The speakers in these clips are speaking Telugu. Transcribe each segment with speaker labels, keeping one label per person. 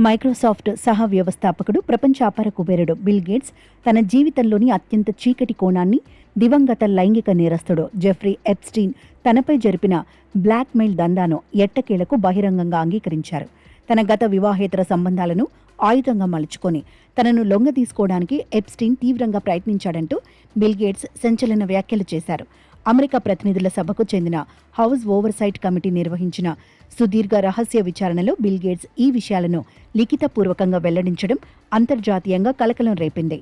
Speaker 1: మైక్రోసాఫ్ట్ సహ వ్యవస్థాపకుడు, ప్రపంచ అపర కుబేరుడు బిల్ గేట్స్ తన జీవితంలోని అత్యంత చీకటి కోణాన్ని దివంగత లైంగిక నేరస్తుడు జెఫ్రీ ఎప్స్టీన్ తనపై జరిపిన బ్లాక్మెయిల్ దందాను ఎట్టకేలకు బహిరంగంగా అంగీకరించారు. తన గత వివాహేతర సంబంధాలను ఆయుధంగా మలుచుకొని తనను లొంగ తీసుకోవడానికి ఎప్స్టీన్ తీవ్రంగా ప్రయత్నించాడంటూ బిల్ గేట్స్ సంచలన వ్యాఖ్యలు చేశారు. అమెరికా ప్రతినిధుల సభకు చెందిన హౌస్ ఓవర్సైట్ కమిటీ నిర్వహించిన సుదీర్ఘ రహస్య విచారణలో బిల్ గేట్స్ ఈ విషయాలను లిఖితపూర్వకంగా వెల్లడించడం అంతర్జాతీయంగా కలకలం రేపింది.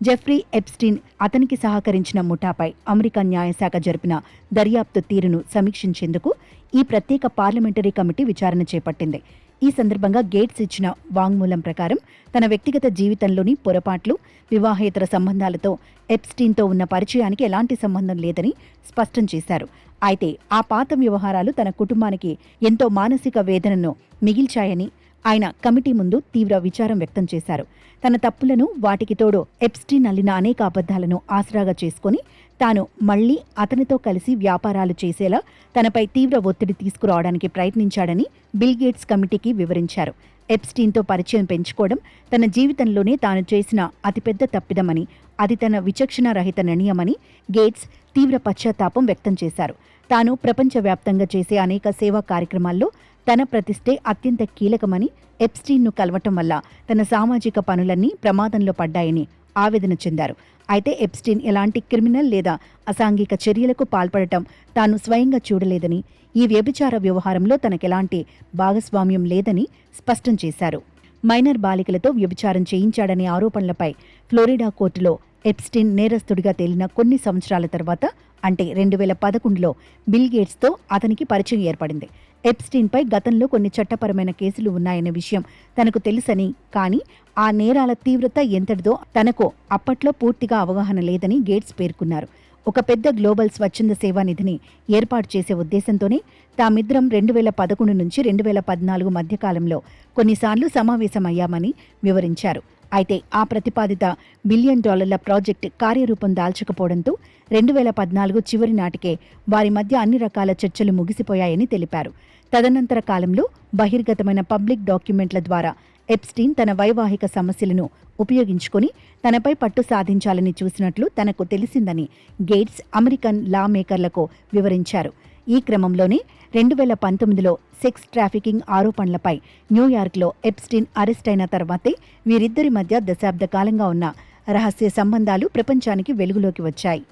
Speaker 1: జెఫ్రీ ఎప్స్టీన్, అతనికి సహకరించిన ముఠాపై అమెరికా న్యాయశాఖ జరిపిన దర్యాప్తు తీరును సమీక్షించేందుకు ఈ ప్రత్యేక పార్లమెంటరీ కమిటీ విచారణ చేపట్టింది. ఈ సందర్భంగా గేట్స్ ఇచ్చిన వాంగ్మూలం ప్రకారం తన వ్యక్తిగత జీవితంలోని పొరపాట్లు, వివాహేతర సంబంధాలతో ఎప్స్టీన్తో ఉన్న పరిచయానికి ఎలాంటి సంబంధం లేదని స్పష్టం చేశారు. అయితే ఆ పాత వ్యవహారాలు తన కుటుంబానికి ఎంతో మానసిక వేదనను మిగిల్చాయని ఆయన కమిటీ ముందు తీవ్ర విచారం వ్యక్తం చేశారు. తన తప్పులను, వాటికి తోడు ఎప్స్టీన్ అల్లిన అనేక అబద్ధాలను ఆసరాగా చేసుకుని తాను మళ్లీ అతనితో కలిసి వ్యాపారాలు చేసేలా తనపై తీవ్ర ఒత్తిడి తీసుకురావడానికి ప్రయత్నించాడని బిల్ గేట్స్ కమిటీకి వివరించారు. ఎప్స్టీన్తో పరిచయం పెంచుకోవడం తన జీవితంలోనే తాను చేసిన అతిపెద్ద తప్పిదమని, అది తన విచక్షణారహిత నిర్ణయమని గేట్స్ తీవ్ర పశ్చాత్తాపం వ్యక్తం చేశారు. తాను ప్రపంచవ్యాప్తంగా చేసే అనేక సేవా కార్యక్రమాల్లో తన ప్రతిష్టే అత్యంత కీలకమని, ఎప్స్టీన్ను కలవటం వల్ల తన సామాజిక పనులన్నీ ప్రమాదంలో పడ్డాయని ఆవేదన చెందారు. అయితే ఎప్స్టీన్ ఎలాంటి క్రిమినల్ లేదా అసాంఘిక చర్యలకు పాల్పడటం తాను స్వయంగా చూడలేదని, ఈ వ్యభిచార వ్యవహారంలో తనకెలాంటి భాగస్వామ్యం లేదని స్పష్టం చేశారు. మైనర్ బాలికలతో వ్యభిచారం చేయించాడనే ఆరోపణలపై ఫ్లోరిడా కోర్టులో ఎప్స్టీన్ నేరస్తుడిగా తేలిన కొన్ని సంవత్సరాల తర్వాత, అంటే 2011లో బిల్ గేట్స్తో అతనికి పరిచయం ఏర్పడింది. ఎప్స్టీన్పై గతంలో కొన్ని చట్టపరమైన కేసులు ఉన్నాయనే విషయం తనకు తెలుసని, కానీ ఆ నేరాల తీవ్రత ఎంతటిదో తనకు అప్పట్లో పూర్తిగా అవగాహన లేదని గేట్స్ పేర్కొన్నారు. ఒక పెద్ద గ్లోబల్ స్వచ్ఛంద సేవా నిధిని ఏర్పాటు చేసే ఉద్దేశంతోనే తామిద్దరం 2011 నుంచి 2014 మధ్యకాలంలో కొన్నిసార్లు సమావేశమయ్యామని వివరించారు. అయితే ఆ ప్రతిపాదిత $1 బిలియన్ ప్రాజెక్టు కార్యరూపం దాల్చకపోవడంతో 2014 చివరి నాటికే వారి మధ్య అన్ని రకాల చర్చలు ముగిసిపోయాయని తెలిపారు. తదనంతర కాలంలో బహిర్గతమైన పబ్లిక్ డాక్యుమెంట్ల ద్వారా ఎప్స్టీన్ తన వైవాహిక సమస్యలను ఉపయోగించుకొని తనపై పట్టు సాధించాలని చూసినట్లు తనకు తెలిసిందని గేట్స్ అమెరికన్ లా మేకర్లకు వివరించారు. ఈ క్రమంలోనే 2019లో సెక్స్ ట్రాఫికింగ్ ఆరోపణలపై న్యూయార్క్లో ఎప్స్టీన్ అరెస్ట్ అయిన తర్వాతే వీరిద్దరి మధ్య దశాబ్ద కాలంగా ఉన్న రహస్య సంబంధాలు ప్రపంచానికి వెలుగులోకి వచ్చాయి.